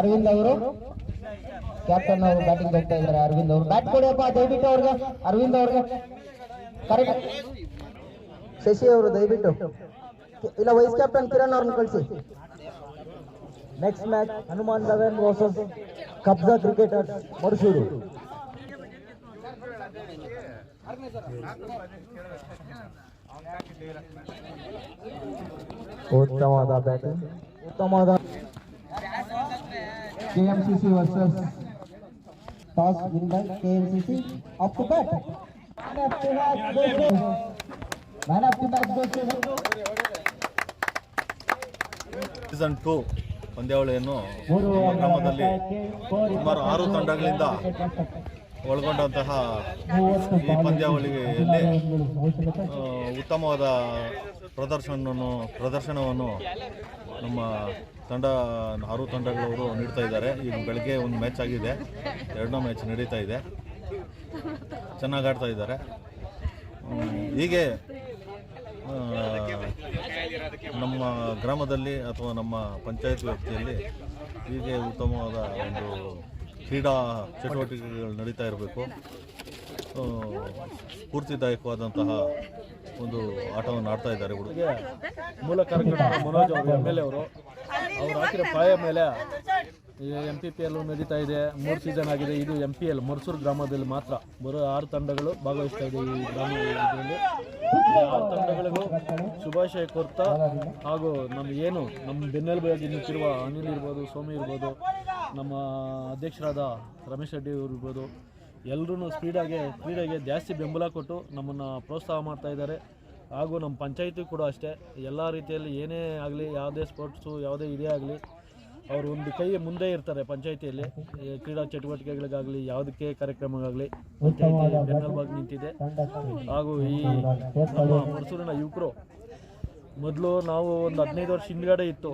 ಅರವಿಂದ್ ಅವರು ಕ್ಯಾಪ್ಟನ್ ಅವರು ಬ್ಯಾಟಿಂಗ್ ಹೋಗ್ತಾ ಇದ್ದಾರೆ. ಅರವಿಂದ್ ಅವರು ಬ್ಯಾಟ್ ಕೊಡಿಯಪ್ಪ ದಯವಿಟ್ಟು ಅವ್ರಿಗೆ. ಅರವಿಂದ್ ಅವ್ರಿಗೆ ಕರೆಕ್ಟ್. ಶಶಿ ಅವರು ದಯವಿಟ್ಟು, ಇಲ್ಲ ವೈಸ್ ಕ್ಯಾಪ್ಟನ್ ಕಿರಣ್ ಅವ್ರನ್ನ ಕಳಿಸಿ. Next match Hanuman 11 versus Kabza cricketers ಮರುಸೂರು. ಉತ್ತಮವಾದ ಬ್ಯಾಟಿಂಗ್, ಉತ್ತಮವಾದ KMCC versus toss win by KMCC. Up to bat, man of the match goes to season 2 ಪಂದ್ಯಾವಳಿಯನ್ನು ಗ್ರಾಮದಲ್ಲಿ ಸುಮಾರು 6 ತಂಡಗಳಿಂದ ಒಳಗೊಂಡಂತಹ ಈ ಪಂದ್ಯಾವಳಿಯಲ್ಲಿ ಉತ್ತಮವಾದ ಪ್ರದರ್ಶನವನ್ನು ನಮ್ಮ ತಂಡ 6 ತಂಡಗಳವರು ನೀಡ್ತಾ ಇದ್ದಾರೆ. ಈಗ ಬೆಳಗ್ಗೆ ಒಂದು ಮ್ಯಾಚ್ ಆಗಿದೆ, 2ನೇ ಮ್ಯಾಚ್ ನಡೀತಾ ಇದೆ. ಚೆನ್ನಾಗಿ ಆಡ್ತಾ ಇದ್ದಾರೆ. ಹೀಗೆ ನಮ್ಮ ಗ್ರಾಮದಲ್ಲಿ ಅಥವಾ ನಮ್ಮ ಪಂಚಾಯತ್ ವ್ಯಾಪ್ತಿಯಲ್ಲಿ ಹೀಗೆ ಉತ್ತಮವಾದ ಒಂದು ಕ್ರೀಡಾ ಚಟುವಟಿಕೆಗಳು ನಡೀತಾ ಇರಬೇಕು. ಸ್ಫೂರ್ತಿದಾಯಕವಾದಂತಹ ಒಂದು ಆಟವನ್ನು ಆಡ್ತಾ ಇದ್ದಾರೆ. ಹುಡುಗ ಮೂಲ ಕಾರ್ಯಕರ್ತ ಮನೋಜ್ ಅವರು MLA ಅವರು ಹಾಕಿರೋ ಪಾಯ ಮೇಲೆ MPPL ನಡೀತಾ ಇದೆ. 3 ಸೀಸನ್ ಆಗಿದೆ. ಇದು MPL ಮರುಸೂರು ಗ್ರಾಮದಲ್ಲಿ ಮಾತ್ರ ಬರೋ 6 ತಂಡಗಳು ಭಾಗವಹಿಸ್ತಾ ಇದೆ. ಈ ಗ್ರಾಮ ಇದರಲ್ಲಿ 6 ತಂಡಗಳಿಗೂ ಶುಭಾಶಯ ಕೋರ್ತಾ, ಹಾಗೂ ನಮ್ಮ ಬೆನ್ನೆಲುಬಾಗಿ ನಿಂತಿರುವ ಅನಿಲ್ ಇರ್ಬೋದು, ಸೋಮಿ ಇರ್ಬೋದು, ನಮ್ಮ ಅಧ್ಯಕ್ಷರಾದ ರಮೇಶ್ ರೆಡ್ಡಿ ಅವರು ಇರ್ಬೋದು, ಎಲ್ಲರೂ ಕ್ರೀಡೆಗೆ ಜಾಸ್ತಿ ಬೆಂಬಲ ಕೊಟ್ಟು ನಮ್ಮನ್ನು ಪ್ರೋತ್ಸಾಹ ಮಾಡ್ತಾ ಇದ್ದಾರೆ. ಹಾಗೂ ನಮ್ಮ ಪಂಚಾಯಿತಿ ಕೂಡ ಅಷ್ಟೇ, ಎಲ್ಲ ರೀತಿಯಲ್ಲಿ ಏನೇ ಆಗಲಿ, ಯಾವುದೇ ಸ್ಪೋರ್ಟ್ಸು ಯಾವುದೇ ಇದೇ ಆಗಲಿ, ಅವರು ಒಂದು ಕೈ ಮುಂದೆ ಇರ್ತಾರೆ. ಪಂಚಾಯಿತಿಯಲ್ಲಿ ಕ್ರೀಡಾ ಚಟುವಟಿಕೆಗಳಿಗಾಗಲಿ, ಯಾವುದಕ್ಕೆ ಕಾರ್ಯಕ್ರಮಗಾಗಲಿ ಪಂಚಾಯಿತಿ ಬೆನ್ನೆಲುಬಾಗಿ ನಿಂತಿದೆ. ಹಾಗೂ ಈ ನಮ್ಮ ಮರುಸೂರಿನ ಯುವಕರು, ಮೊದಲು ನಾವು ಒಂದು 15 ವರ್ಷ ಹಿಂದ್ಗಡೆ ಇತ್ತು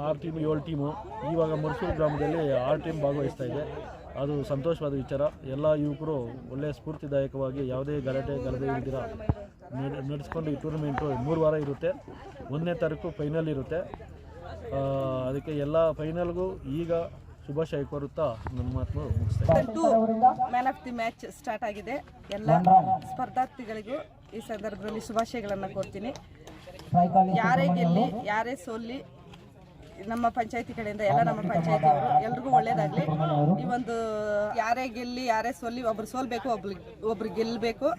6 ಟೀಮು 7 ಟೀಮು. ಇವಾಗ ಮರುಸೂರು ಗ್ರಾಮದಲ್ಲಿ 6 ಟೀಮ್ ಭಾಗವಹಿಸ್ತಾ ಇದೆ. ಅದು ಸಂತೋಷವಾದ ವಿಚಾರ. ಎಲ್ಲ ಯುವಕರು ಒಳ್ಳೆಯ ಸ್ಫೂರ್ತಿದಾಯಕವಾಗಿ ಯಾವುದೇ ಗಲಾಟೆ ಇಲ್ದಿರ ನಡೆಸ್ಕೊಂಡು ಈ ಟೂರ್ನಮೆಂಟು 3 ವಾರ ಇರುತ್ತೆ. 1ನೇ ತಾರೀಕು ಫೈನಲ್ ಇರುತ್ತೆ. ಅದಕ್ಕೆ ಎಲ್ಲ ಫೈನಲ್ಗೂ ಈಗ ಶುಭಾಶಯ ಕೋರುತ್ತಾ ನನ್ನ ಮಾತು ಮುಗಿಸ್ತಾ man of the match start ಆಗಿದೆ. ಎಲ್ಲ ಸ್ಪರ್ಧಾರ್ಥಿಗಳಿಗೂ ಈ ಸಂದರ್ಭದಲ್ಲಿ ಶುಭಾಶಯಗಳನ್ನು ಕೋರ್ತೀನಿ. ಯಾರೇ ಗೆಲ್ಲಿ ಯಾರೇ ಸೋಲ್ಲಿ, ನಮ್ಮ ಪಂಚಾಯತಿ ಕಡೆಯಿಂದ ನಮ್ಮ ಪಂಚಾಯತಿಯವರು ಎಲ್ರಿಗೂ ಒಳ್ಳೇದಾಗಲಿ. ಈ ಒಂದು ಯಾರೇ ಗೆಲ್ಲಿ ಯಾರೇ ಸೋಲ್ಲಿ, ಒಬ್ರು ಸೋಲ್ಬೇಕು, ಒಬ್ರು ಗೆಲ್ಲಬೇಕು,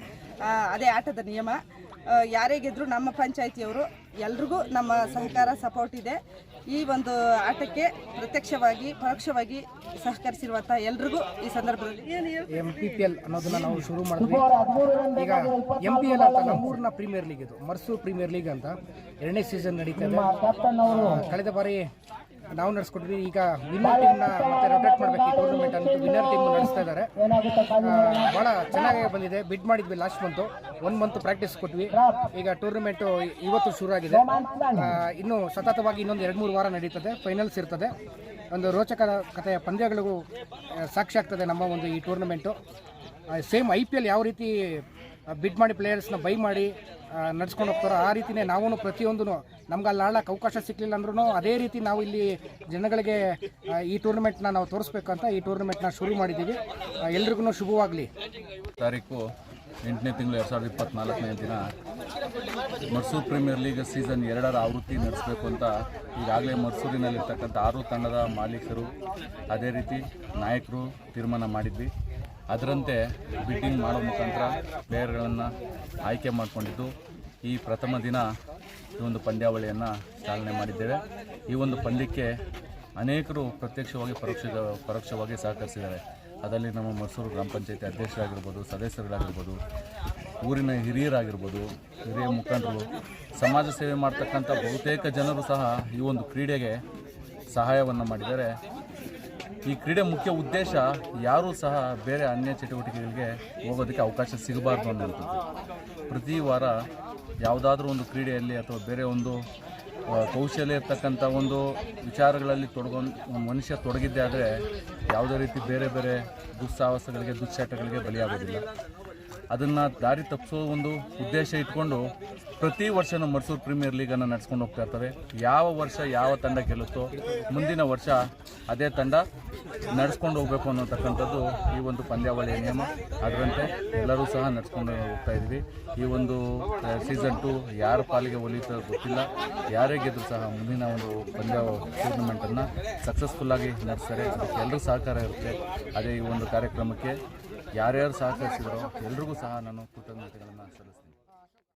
ಅದೇ ಆಟದ ನಿಯಮ. ಯಾರೇ ಗೆದ್ದರೂ ನಮ್ಮ ಪಂಚಾಯತಿಯವರು ಎಲ್ರಿಗೂ ನಮ್ಮ ಸಹಕಾರ ಸಪೋರ್ಟ್ ಇದೆ. ಈ ಒಂದು ಆಟಕ್ಕೆ ಪ್ರತ್ಯಕ್ಷವಾಗಿ ಪರೋಕ್ಷವಾಗಿ ಸಹಕರಿಸಿರುವಂಥ ಎಲ್ರಿಗೂ ಈ ಸಂದರ್ಭದಲ್ಲಿ MPPL ಅನ್ನೋದನ್ನ ನಾವು ಶುರು ಮಾಡಿದ್ವಿ. ಈಗ MPL ಅಂತ ನಮ್ಮೂರಿನ ಪ್ರೀಮಿಯರ್ ಲೀಗ್, ಇದು ಮರ್ಸೂರು ಪ್ರೀಮಿಯರ್ ಲೀಗ್ ಅಂತ 2ನೇ ಸೀಸನ್ ನಡೀತದೆ. ಕಳೆದ ಬಾರಿ ನಾವು ನಡೆಸ್ಕೊಟ್ವಿ. ಈಗ ವಿನ್ನರ್ ಟೀಮ್ನ ಮತ್ತೆ ರೊಟೇಟ್ ಮಾಡಬೇಕು ಈ ಟೂರ್ನಮೆಂಟ್ ಅಂತ ವಿನ್ನರ್ ಟೀಮ್ ನಡೆಸ್ತಾ ಇದ್ದಾರೆ. ಭಾಳ ಚೆನ್ನಾಗಿ ಬಂದಿದೆ. ಬಿಡ್ ಮಾಡಿದ್ವಿ ಲಾಸ್ಟ್ ಮಂತು, 1 ಮಂತ್ ಪ್ರಾಕ್ಟೀಸ್ ಕೊಟ್ವಿ. ಈಗ ಟೂರ್ನಮೆಂಟು ಇವತ್ತು ಶುರು ಆಗಿದೆ. ಇನ್ನು ಸತತವಾಗಿ ಇನ್ನೊಂದು 2-3 ವಾರ ನಡೀತದೆ. ಫೈನಲ್ಸ್ ಇರ್ತದೆ. ಒಂದು ರೋಚಕ ಕಥೆಯ ಪಂದ್ಯಗಳಿಗೂ ಸಾಕ್ಷಿ ಆಗ್ತದೆ ನಮ್ಮ ಒಂದು ಈ ಟೂರ್ನಮೆಂಟು. ಸೇಮ್ IPL ಯಾವ ರೀತಿ ಬಿಡ್ ಮಾಡಿ ಪ್ಲೇಯರ್ಸ್ನ ಬೈ ಮಾಡಿ ನಡ್ಸ್ಕೊಂಡು ಹೋಗ್ತಾರೋ ಆ ರೀತಿಯೇ ನಾವು ಪ್ರತಿಯೊಂದು ನಮ್ಗೆ ಅಲ್ಲಿ ಆಡೋಕ್ಕೆ ಅವಕಾಶ ಸಿಕ್ಕಲಿಲ್ಲ ಅಂದ್ರೂ ಅದೇ ರೀತಿ ನಾವು ಇಲ್ಲಿ ಜನಗಳಿಗೆ ಈ ಟೂರ್ನಮೆಂಟ್ನ ನಾವು ತೋರಿಸ್ಬೇಕಂತ ಈ ಟೂರ್ನಮೆಂಟ್ನ ಶುರು ಮಾಡಿದ್ದೀವಿ. ಎಲ್ರಿಗೂ ಶುಭವಾಗಲಿ. ತಾರೀಕು 8ನೇ ತಿಂಗಳು 2024ನೇ ದಿನ ಮರ್ಸೂರು ಪ್ರೀಮಿಯರ್ ಲೀಗ್ ಸೀಸನ್ 2ರ ಆವೃತ್ತಿ ನಡೆಸಬೇಕು ಅಂತ ಈಗಾಗಲೇ ಮರ್ಸೂರಿನಲ್ಲಿರ್ತಕ್ಕಂಥ 6 ತಂಡದ ಮಾಲೀಕರು ಅದೇ ರೀತಿ ನಾಯಕರು ತೀರ್ಮಾನ ಮಾಡಿದ್ವಿ. ಅದರಂತೆ ಬಿಡ್ಡಿಂಗ್ ಮಾಡೋ ಮುಖಾಂತರ ಪ್ಲೇಯರ್ಗಳನ್ನು ಆಯ್ಕೆ ಮಾಡಿಕೊಂಡಿದ್ದು ಈ ಪ್ರಥಮ ದಿನ ಈ ಒಂದು ಪಂದ್ಯಾವಳಿಯನ್ನು ಚಾಲನೆ ಮಾಡಿದ್ದೇವೆ. ಈ ಒಂದು ಪಂದ್ಯಕ್ಕೆ ಅನೇಕರು ಪ್ರತ್ಯಕ್ಷವಾಗಿ ಪರೋಕ್ಷವಾಗಿ ಸಹಕರಿಸಿದ್ದಾರೆ. ಅದರಲ್ಲಿ ನಮ್ಮ ಮರ್ಸೂರು ಗ್ರಾಮ ಪಂಚಾಯತಿ ಅಧ್ಯಕ್ಷರಾಗಿರ್ಬೋದು, ಸದಸ್ಯರುಗಳಾಗಿರ್ಬೋದು, ಊರಿನ ಹಿರಿಯರಾಗಿರ್ಬೋದು, ಹಿರಿಯ ಮುಖಂಡರು, ಸಮಾಜ ಸೇವೆ ಮಾಡ್ತಕ್ಕಂಥ ಬಹುತೇಕ ಜನರು ಸಹ ಈ ಒಂದು ಕ್ರೀಡೆಗೆ ಸಹಾಯವನ್ನು ಮಾಡಿದ್ದಾರೆ. ಈ ಕ್ರೀಡೆ ಮುಖ್ಯ ಉದ್ದೇಶ ಯಾರೂ ಸಹ ಬೇರೆ ಅನ್ಯ ಚಟುವಟಿಕೆಗಳಿಗೆ ಹೋಗೋದಕ್ಕೆ ಅವಕಾಶ ಸಿಗಬಾರ್ದು ಅನ್ನೋಂಥದ್ದು. ಪ್ರತಿ ವಾರ ಯಾವುದಾದ್ರೂ ಒಂದು ಕ್ರೀಡೆಯಲ್ಲಿ ಅಥವಾ ಬೇರೆ ಒಂದು ಕೌಶಲ್ಯ ಇರ್ತಕ್ಕಂಥ ಒಂದು ವಿಚಾರಗಳಲ್ಲಿ ಮನುಷ್ಯ ತೊಡಗಿದ್ದೇ ಆದರೆ ಯಾವುದೇ ರೀತಿ ಬೇರೆ ಬೇರೆ ದುಸ್ಸಾಹಸಗಳಿಗೆ ದುಶ್ಚಟಗಳಿಗೆ ಬಲಿಯಾಗೋದಿಲ್ಲ. ಅದನ್ನು ದಾರಿ ತಪ್ಪಿಸೋ ಒಂದು ಉದ್ದೇಶ ಇಟ್ಕೊಂಡು ಪ್ರತಿ ವರ್ಷವೂ ಮೈಸೂರು ಪ್ರೀಮಿಯರ್ ಲೀಗನ್ನು ನಡೆಸ್ಕೊಂಡು ಹೋಗ್ತಾ ಇರ್ತವೆ. ಯಾವ ವರ್ಷ ಯಾವ ತಂಡ ಗೆಲ್ಲುತ್ತೋ ಮುಂದಿನ ವರ್ಷ ಅದೇ ತಂಡ ನಡೆಸ್ಕೊಂಡು ಹೋಗಬೇಕು ಅನ್ನೋತಕ್ಕಂಥದ್ದು ಈ ಒಂದು ಪಂದ್ಯಾವಳಿಯ ನಿಯಮ. ಅದರಂತೆ ಎಲ್ಲರೂ ಸಹ ನಡೆಸ್ಕೊಂಡು ಹೋಗ್ತಾ ಇದ್ವಿ. ಈ ಒಂದು ಸೀಸನ್ 2 ಯಾರ ಪಾಲಿಗೆ ಒಲಿಯುತ್ತೋ ಗೊತ್ತಿಲ್ಲ. ಯಾರೇ ಗೆದ್ದರೂ ಸಹ ಮುಂದಿನ ಒಂದು ಪಂದ್ಯ ಟೂರ್ನಮೆಂಟನ್ನು ಸಕ್ಸಸ್ಫುಲ್ಲಾಗಿ ನಡೆಸ್ತಾರೆ. ಅದಕ್ಕೆ ಎಲ್ಲರೂ ಸಹಕಾರ ಇರುತ್ತೆ. ಅದೇ ಈ ಒಂದು ಕಾರ್ಯಕ್ರಮಕ್ಕೆ ಯಾರ್ಯಾರು ಸಹಕರಿಸಿದರೋ ಎಲ್ರಿಗೂ ಸಹ ನಾನು ಕೃತಜ್ಞತೆಗಳನ್ನು